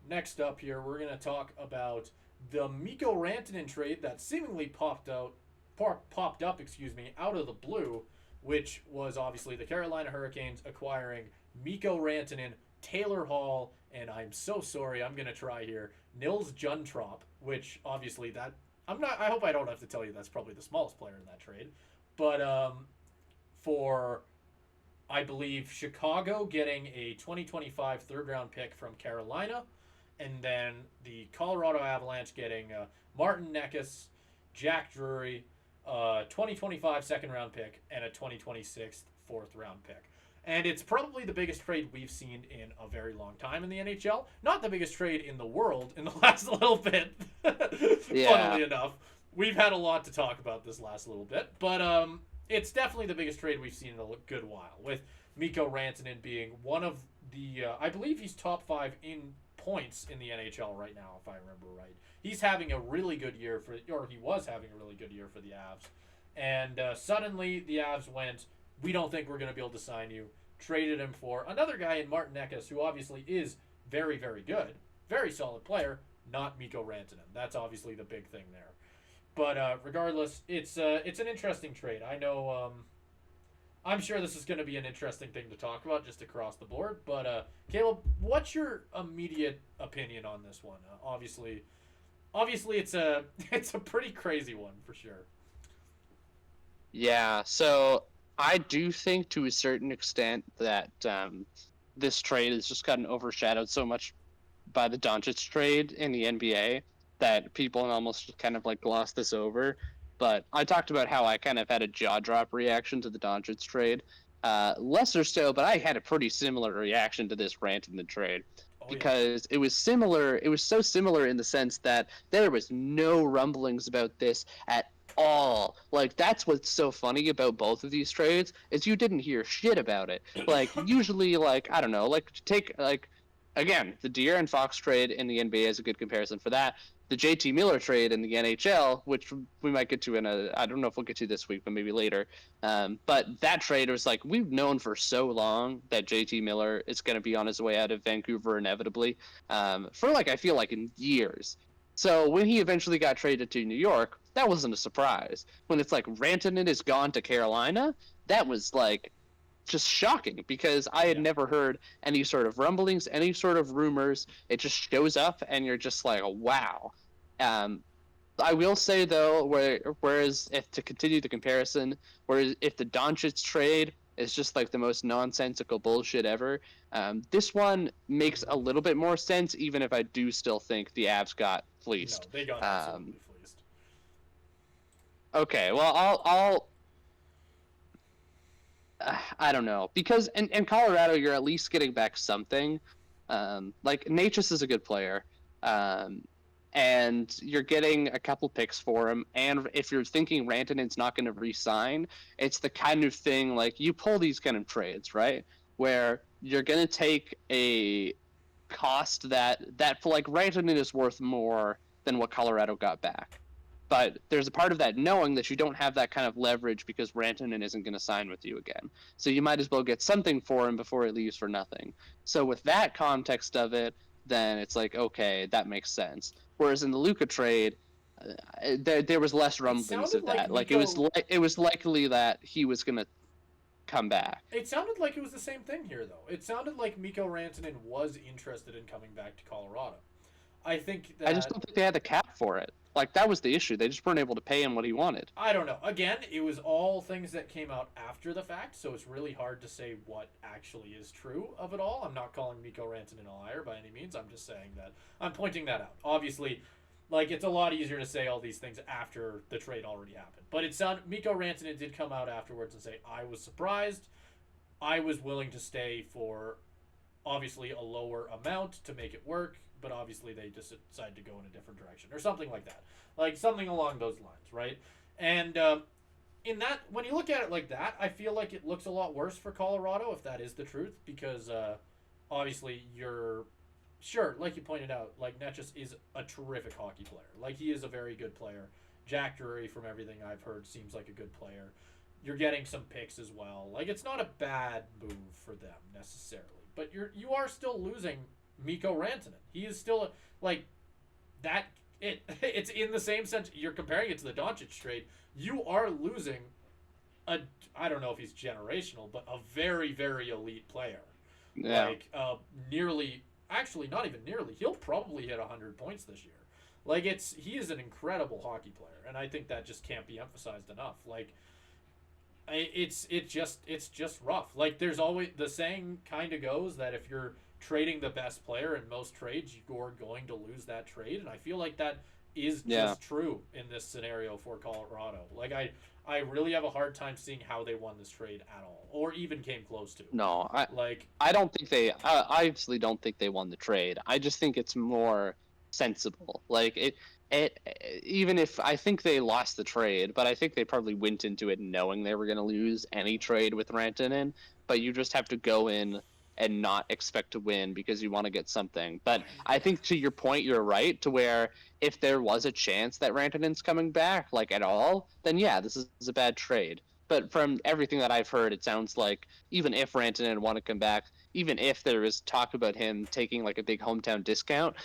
next up here, we're going to talk about the Mikko Rantanen trade that seemingly popped up, out of the blue, which was obviously the Carolina Hurricanes acquiring Mikko Rantanen, Taylor Hall, and I'm so sorry, I'm going to try here, Nils Juntrop, which obviously that I hope I don't have to tell you that's probably the smallest player in that trade. But for I believe Chicago getting a 2025 third round pick from Carolina, and then the Colorado Avalanche getting Martin Necas, Jack Drury, 2025 second round pick, and a 2026 fourth round pick. And it's probably the biggest trade we've seen in a very long time in the NHL. Not the biggest trade in the world in the last little bit. Yeah. Funnily enough, we've had a lot to talk about this last little bit, but it's definitely the biggest trade we've seen in a good while. With Mikko Rantanen being one of the, I believe he's top 5 in points in the NHL right now, if I remember right. He's having a really good year he was having a really good year for the Avs, and suddenly the Avs went, we don't think we're going to be able to sign you. Traded him for another guy in Martin Necas, who obviously is very, very good, very solid player, not Mikko Rantanen. That's obviously the big thing there. But regardless, it's an interesting trade. I know. I'm sure this is going to be an interesting thing to talk about just across the board. But Caleb, what's your immediate opinion on this one? Obviously, it's a it's a pretty crazy one for sure. Yeah, so I do think to a certain extent that this trade has just gotten overshadowed so much by the Doncic trade in the NBA that people almost just kind of like gloss this over. But I talked about how I kind of had a jaw drop reaction to the Doncic trade. Lesser so, but I had a pretty similar reaction to this rant in the trade Oh yeah. because it was similar. It was so similar in the sense that there was no rumblings about this at all. Like, that's what's so funny about both of these trades is you didn't hear shit about it. Like, usually, like, I don't know, like, take, like, again, the De'Aaron Fox trade in the NBA is a good comparison for that. The JT Miller trade in the NHL, which we might get to I don't know if we'll get to this week, but maybe later. But that trade was like, we've known for so long that JT Miller is going to be on his way out of Vancouver inevitably, for like, I feel like in years. So when he eventually got traded to New York, that wasn't a surprise. When it's like Rantanen is gone to Carolina, that was like just shocking because I had never heard any sort of rumblings, any sort of rumors. It just shows up and you're just like, wow. I will say though, whereas if to continue the comparison, whereas if the Doncic trade is just like the most nonsensical bullshit ever, this one makes a little bit more sense, even if I do still think the Avs got fleeced. No, they got absolutely fleeced. Okay, well, I don't know, because in Colorado you're at least getting back something. Like Natchez is a good player, and you're getting a couple picks for him. And if you're thinking Rantanen's not going to re-sign, it's the kind of thing like you pull these kind of trades, right, where you're going to take a cost that for like Rantanen is worth more than what Colorado got back. But there's a part of that knowing that you don't have that kind of leverage because Rantanen isn't going to sign with you again. So you might as well get something for him before he leaves for nothing. So with that context of it, then it's like, okay, that makes sense. Whereas in the Luka trade, there was less rumblings of that. Like it was likely that he was going to come back. It sounded like it was the same thing here, though. It sounded like Mikko Rantanen was interested in coming back to Colorado. I think that... I just don't think they had the cap for it. Like, that was the issue. They just weren't able to pay him what he wanted. I don't know. Again, it was all things that came out after the fact, so it's really hard to say what actually is true of it all. I'm not calling Mikko Rantanen a liar by any means. I'm just saying that. I'm pointing that out. Obviously, like, it's a lot easier to say all these things after the trade already happened. But it sounded... Mikko Rantanen did come out afterwards and say, I was surprised. I was willing to stay for, obviously, a lower amount to make it work. But obviously they just decided to go in a different direction or something like that, like something along those lines, right? And in that, when you look at it like that, I feel like it looks a lot worse for Colorado if that is the truth, because obviously you're sure, like you pointed out, like Necas is a terrific hockey player, like he is a very good player. Jack Drury, from everything I've heard, seems like a good player. You're getting some picks as well. Like, it's not a bad move for them necessarily, but you are still losing Mikko Rantanen. He is still like that. It's in the same sense. You're comparing it to the Doncic trade. You are losing a, I don't know if he's generational, but a very, very elite player. Yeah. Like nearly, actually not even nearly. He'll probably hit 100 points this year. Like he is an incredible hockey player, and I think that just can't be emphasized enough. Like it's just rough. Like there's always the saying kind of goes that if you're trading the best player in most trades, you're going to lose that trade, and I feel like that is just true in this scenario for Colorado. Like I really have a hard time seeing how they won this trade at all, or even came close to. No, Like I don't think they. I obviously don't think they won the trade. I just think it's more sensible. Like it. Even if I think they lost the trade, but I think they probably went into it knowing they were going to lose any trade with Rantanen. But you just have to go in and not expect to win because you want to get something. But I think to your point, you're right. To where if there was a chance that Rantanen's coming back, like at all, then yeah, this is a bad trade. But from everything that I've heard, it sounds like even if Rantanen want to come back, even if there is talk about him taking like a big hometown discount,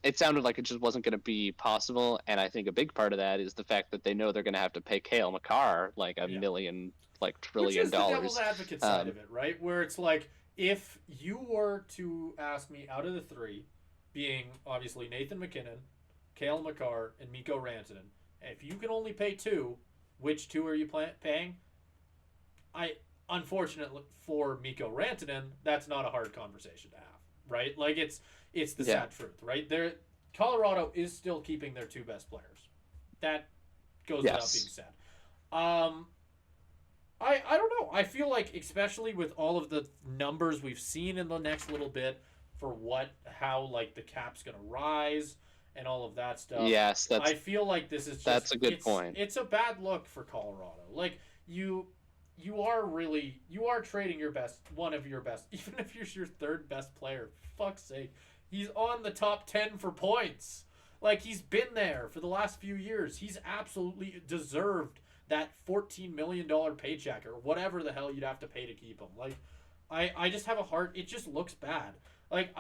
it sounded like it just wasn't going to be possible. And I think a big part of that is the fact that they know they're going to have to pay Cale Makar like a million, like $1 trillion. Which is the devil's advocate side of it, right? Where it's like, if you were to ask me out of the three, being obviously Nathan McKinnon, Cale Makar, and Mikko Rantanen, if you can only pay two, which two are you paying? Unfortunately for Mikko Rantanen, that's not a hard conversation to have, right? Like it's the sad truth, right? Colorado is still keeping their two best players. That goes without being said. I don't know. I feel like, especially with all of the numbers we've seen in the next little bit for how like the cap's gonna rise and all of that stuff. Yes, I feel like this is that's a good point. It's a bad look for Colorado. Like you are trading one of your best, even if you're your third best player. For fuck's sake, he's on the top 10 for points. Like he's been there for the last few years. He's absolutely deserved that $14 million paycheck or whatever the hell you'd have to pay to keep him. Like, I just have a heart. It just looks bad. Like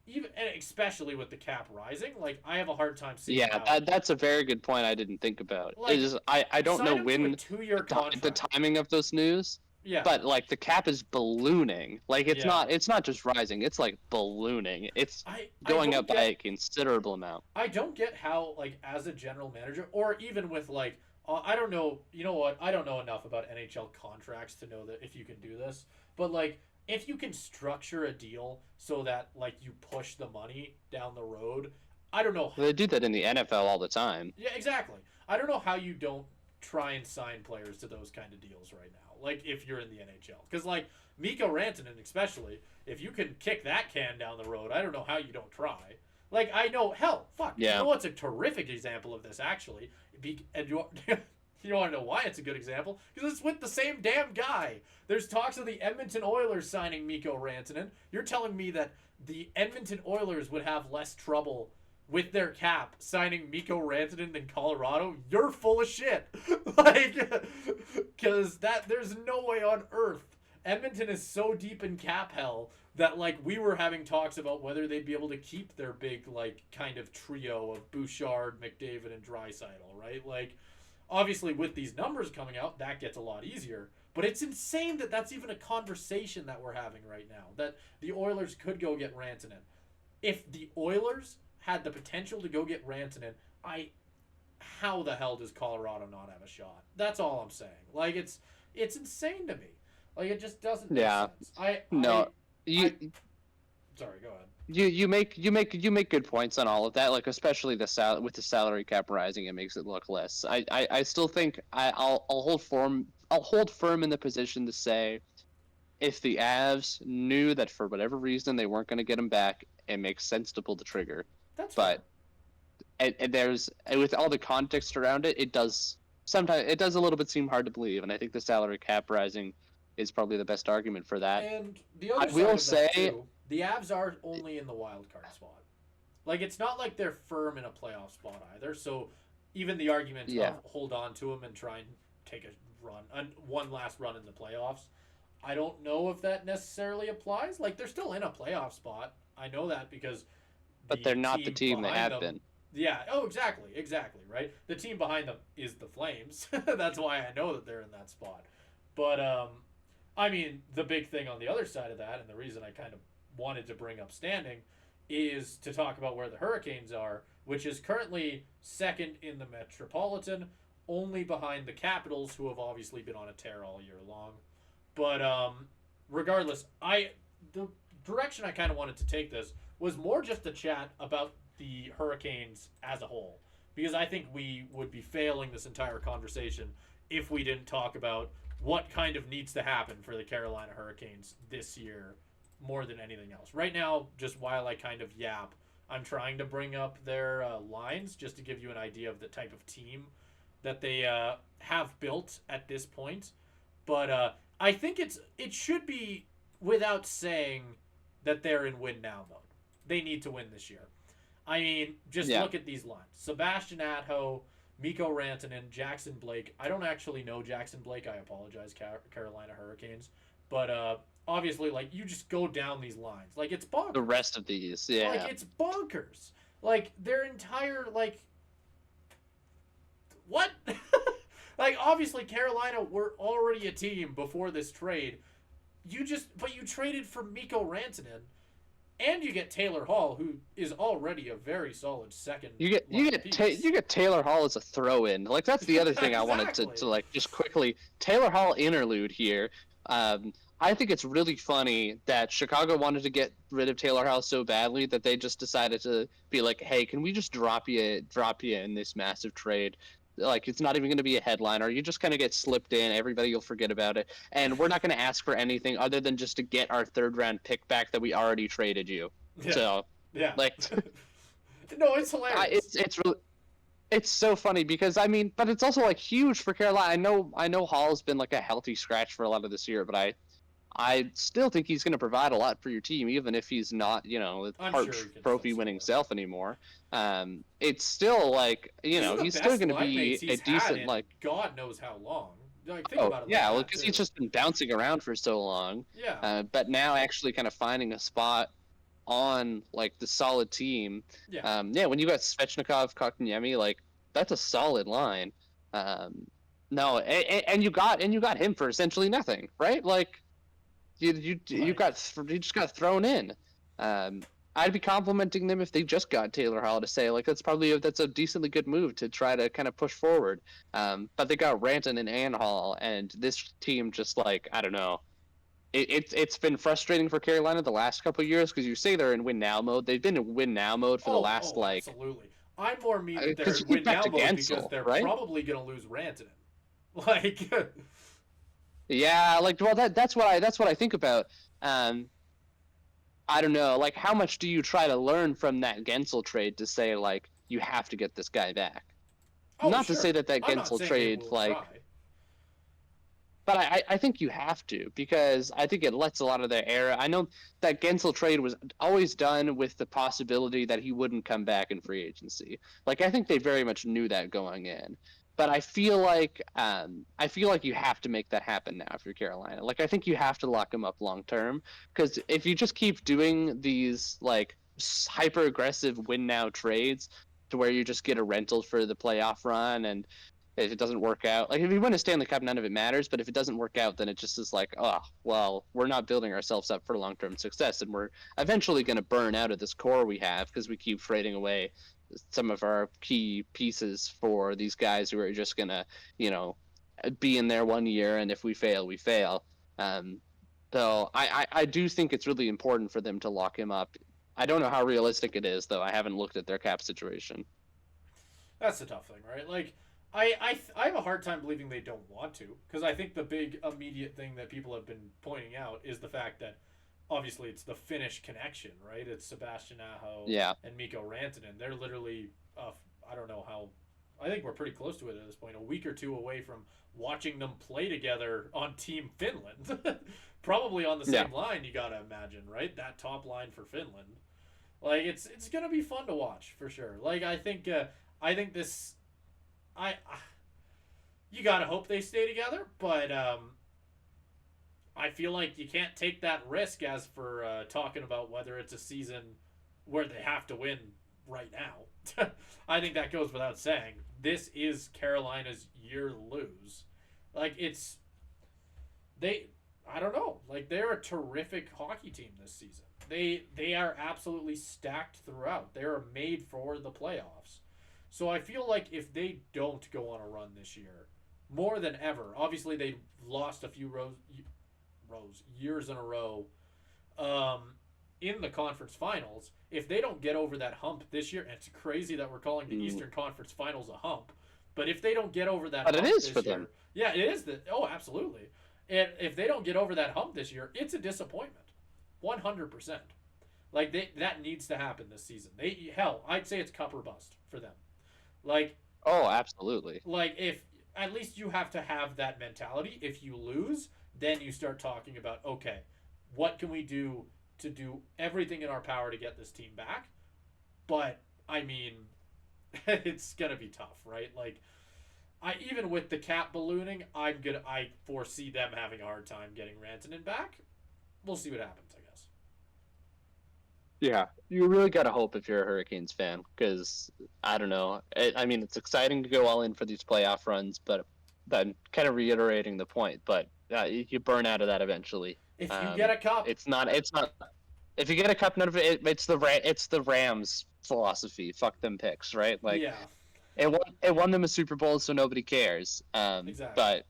even and especially with the cap rising, like I have a hard time seeing. Yeah, that's a very good point. I didn't think about. Like, I don't know when the timing of those news. Yeah. But like the cap is ballooning. Like it's not just rising. It's like ballooning. It's going up by a considerable amount. I don't get how, like, as a general manager, or even with like I don't know. You know what? I don't know enough about NHL contracts to know that if you can do this. But like, if you can structure a deal so that like you push the money down the road, I don't know. They do that in the NFL all the time. Yeah, exactly. I don't know how you don't try and sign players to those kind of deals right now. Like if you're in the NHL, because like Mikko Rantanen especially, if you can kick that can down the road, I don't know how you don't try. Like I know, hell, fuck. Yeah. You know what's a terrific example of this actually? And you want to know why it's a good example? Because it's with the same damn guy. There's talks of the Edmonton Oilers signing Mikko Rantanen. You're telling me that the Edmonton Oilers would have less trouble with their cap signing Mikko Rantanen than Colorado? You're full of shit. Like, because there's no way on earth. Edmonton is so deep in cap hell that like we were having talks about whether they'd be able to keep their big like kind of trio of Bouchard, McDavid, and Draisaitl, right? Like, obviously with these numbers coming out, that gets a lot easier. But it's insane that that's even a conversation that we're having right now. That the Oilers could go get Rantanen. If the Oilers had the potential to go get Rantanen, how the hell does Colorado not have a shot? That's all I'm saying. Like it's insane to me. Like it just doesn't make sense. Sorry, go ahead. You make good points on all of that. Like especially with the salary cap rising, it makes it look less. I still think I'll hold firm. I'll hold firm in the position to say, if the Avs knew that for whatever reason they weren't going to get him back, it makes sense to pull the trigger. That's but and there's with all the context around it, it does a little bit seem hard to believe, and I think the salary cap rising is probably the best argument for that. And the other side of that too, the Avs are only in the wild card spot. Like it's not like they're firm in a playoff spot either. So even the argument of hold on to them and try and take a one last run in the playoffs, I don't know if that necessarily applies. Like they're still in a playoff spot. I know that because But the they're not the team team they behind have them. been. Yeah. Oh, exactly. Right. The team behind them is the Flames. That's why I know that they're in that spot. But I mean, the big thing on the other side of that, and the reason I kind of wanted to bring up standing, is to talk about where the Hurricanes are, which is currently second in the Metropolitan, only behind the Capitals, who have obviously been on a tear all year long. But regardless, the direction I kind of wanted to take this was more just to chat about the Hurricanes as a whole, because I think we would be failing this entire conversation if we didn't talk about what kind of needs to happen for the Carolina Hurricanes this year more than anything else. Right now, just while I kind of yap, I'm trying to bring up their lines just to give you an idea of the type of team that they have built at this point. But I think it should be without saying that they're in win now mode. They need to win this year. I mean, just Yeah. look at these lines: Sebastian Aho, Mikko Rantanen, Jackson Blake. I don't actually know Jackson Blake. I apologize, Carolina Hurricanes. But obviously, like, you just go down these lines, like, it's bonkers. The rest of these, Like, yeah. it's bonkers. Like, their entire, like, what? Like, obviously, Carolina were already a team before this trade. But you traded for Mikko Rantanen, and you get Taylor Hall, who is already a very solid second. You get Taylor Hall as a throw-in. Like, that's the other thing I wanted Exactly. to like just quickly Taylor Hall interlude here. I think it's really funny that Chicago wanted to get rid of Taylor Hall so badly that they just decided to be like, "Hey, can we just drop you in this massive trade? Like, it's not even going to be a headliner. You just kind of get slipped in. Everybody will forget about it, and we're not going to ask for anything other than just to get our third-round pick back that we already traded you." Yeah. So, Yeah. like, No, it's hilarious. it's really it's so funny because I mean, but it's also like huge for Carolina. I know Hall's been like a healthy scratch for a lot of this year, but I still think he's going to provide a lot for your team, even if he's not, the I'm Hart sure he can still Trophy winning score. self anymore. It's still like, These are the he's still best going to line be mates a he's had decent in like. God knows how long. Like, think Oh about it like yeah, well, that because too. he's just been bouncing around for so long, Yeah. but now actually kind of finding a spot on like the solid team. Yeah. Yeah, when you got Svechnikov, Kotkaniemi, like that's a solid line. No, and you got him for essentially nothing, right? Like Right. you just got thrown in. Um, I'd be complimenting them if they just got Taylor Hall to say like that's a decently good move to try to kind of push forward. But they got Rantanen and Hall, and this team just like I don't know. It's been frustrating for Carolina the last couple of years because you say they're in win now mode. They've been in win now mode for the last like Absolutely. I more mean that they're because in you think win back now to mode because Gensel, they're right? probably gonna lose Rantanen. Like, Yeah, like well that's what I think about. Um, I don't know, like how much do you try to learn from that Gensel trade to say like you have to get this guy back? oh Not to say sure. that I'm not Gensel saying they trade will like, try. but I think you have to because I think it lets a lot of their era. I know that Gensel trade was always done with the possibility that he wouldn't come back in free agency. Like I think they very much knew that going in. But I feel like you have to make that happen now if you're Carolina. Like I think you have to lock him up long term because if you just keep doing these like hyper aggressive win now trades to where you just get a rental for the playoff run and if it doesn't work out, like if you win a Stanley Cup, none of it matters. But if it doesn't work out, then it just is like, oh, well, we're not building ourselves up for long term success, and we're eventually going to burn out of this core we have because we keep trading away some of our key pieces for these guys who are just going to, be in there 1 year, and if we fail, we fail. Um, so I do think it's really important for them to lock him up. I don't know how realistic it is, though. I haven't looked at their cap situation. That's the tough thing, right? Like, I have a hard time believing they don't want to, because I think the big immediate thing that people have been pointing out is the fact that obviously it's the Finnish connection, right? It's Sebastian Aho Yeah. and Mikko Rantanen. They're literally, I don't know how, I think we're pretty close to it at this point, a week or two away from watching them play together on Team Finland. Probably on the Yeah. same line, you gotta imagine, right? That top line for Finland. Like it's gonna be fun to watch for sure. Like I think this I you gotta hope they stay together, but I feel like you can't take that risk as for talking about whether it's a season where they have to win right now. I think that goes without saying. This is Carolina's year to lose. Like, it's they I don't know. Like, they're a terrific hockey team this season. They are absolutely stacked throughout. They are made for the playoffs. So I feel like if they don't go on a run this year, more than ever, obviously they lost a few years in a row in the conference finals. If they don't get over that hump this year, and it's crazy that we're calling the Eastern Conference Finals a hump, but if they don't get over that but hump it is this for year, them. yeah, it is. Oh, absolutely. And if they don't get over that hump this year, it's a disappointment. 100%. Like, that needs to happen this season. I'd say it's cup or bust for them. Like, Oh, absolutely. like if at least you have to have that mentality. If you lose, then you start talking about, okay, what can we do to do everything in our power to get this team back? But I mean, it's gonna be tough, right? Like, even with the cap ballooning, I foresee them having a hard time getting Rantanen back. We'll see what happens, I guess. Yeah, you really got to hope if you're a Hurricanes fan, because I don't know. I mean, it's exciting to go all in for these playoff runs, but then kind of reiterating the point, but you burn out of that eventually. If you get a cup, It's not. It's not. If you get a cup, none of it. It's the Rams philosophy. Fuck them picks, right? Like, yeah, it won them a Super Bowl, so nobody cares. exactly. But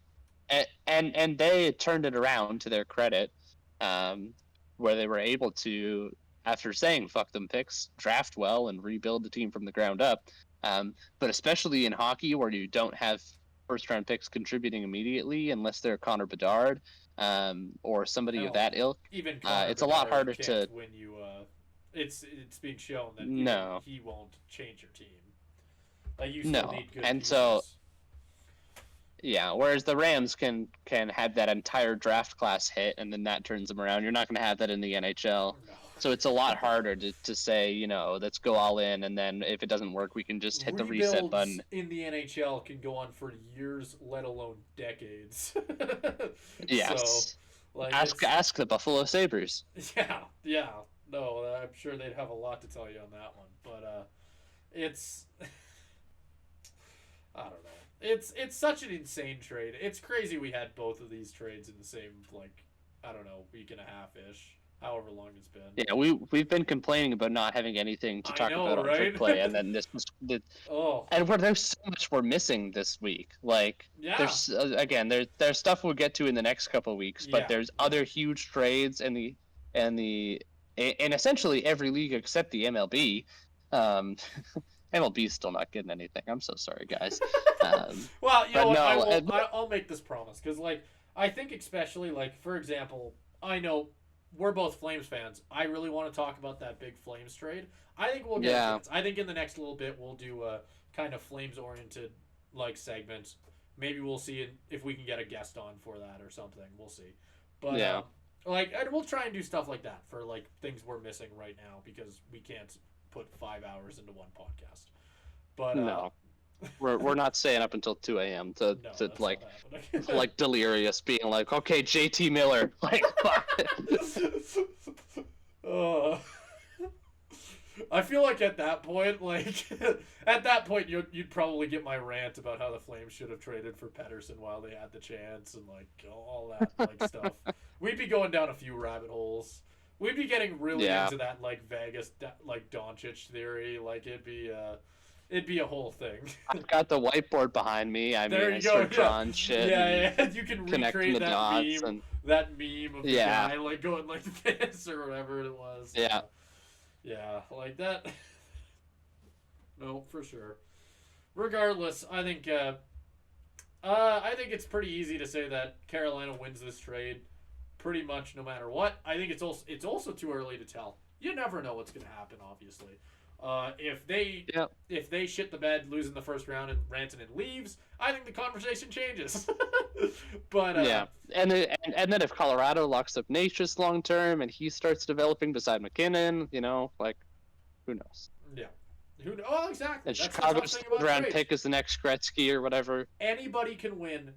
and they turned it around to their credit, where they were able to, after saying fuck them picks, draft well and rebuild the team from the ground up. But especially in hockey, where you don't have first round picks contributing immediately, unless they're Connor Bedard, or somebody of that ilk. Even It's a lot harder to when you. It's being shown that No. he won't change your team. Like, you No. still need good And pieces. so- Yeah, whereas the Rams can have that entire draft class hit, and then that turns them around. You're not going to have that in the NHL. No. So it's a lot harder to say, let's go all in, and then if it doesn't work, we can just hit the reset Rebuilds button. in the NHL can go on for years, let alone decades. Yes. So, like, Ask the Buffalo Sabres. yeah. No, I'm sure they'd have a lot to tell you on that one. But it's I don't know. It's such an insane trade. It's crazy we had both of these trades in the same, like, I don't know, week and a half ish, however long it's been. Yeah, we've been complaining about not having anything to talk about on right? Trick Play, and then Oh, and there's so much we're missing this week. Like, yeah. there's again, there's stuff we'll get to in the next couple of weeks, but Yeah. there's other huge trades in essentially every league except the MLB. MLB's still not getting anything. I'm so sorry, guys. Well, you know what? no, I'll make this promise, because, like, I think especially, like, for example, I know we're both Flames fans. I really want to talk about that big Flames trade. I think we'll get a chance. I think in the next little bit we'll do a kind of Flames-oriented, like, segment. Maybe we'll see if we can get a guest on for that or something. We'll see. But, Yeah. and we'll try and do stuff like that for, like, things we're missing right now, because we can't put 5 hours into one podcast. But no, we're not staying up until 2 a.m. to that's like not happening. like delirious, being like, okay, JT Miller, like, fuck. I feel like at that point, you'd probably get my rant about how the Flames should have traded for Peterson while they had the chance, and, like, all that, like, stuff. We'd be going down a few rabbit holes. We'd be getting really into that, like, Vegas, like, Doncic theory. Like, it'd be a whole thing. I've got the whiteboard behind me. I start drawing shit. Yeah. You can connecting recreate the that dots meme. That meme of the guy, like, going like this or whatever it was. Yeah. Yeah, like that. No, for sure. Regardless, I think it's pretty easy to say that Carolina wins this trade pretty much no matter what. I think it's also too early to tell. You never know what's going to happen, obviously. If they shit the bed, losing the first round, and Rantanen leaves, I think the conversation changes. But yeah, and then if Colorado locks up Natchez long term and he starts developing beside McKinnon, like, who knows? Yeah, Oh, exactly. And That's Chicago's the tough thing about round trades. pick is the next Gretzky or whatever. Anybody can win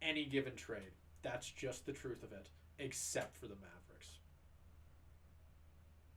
any given trade. That's just the truth of it. except for the Mavs.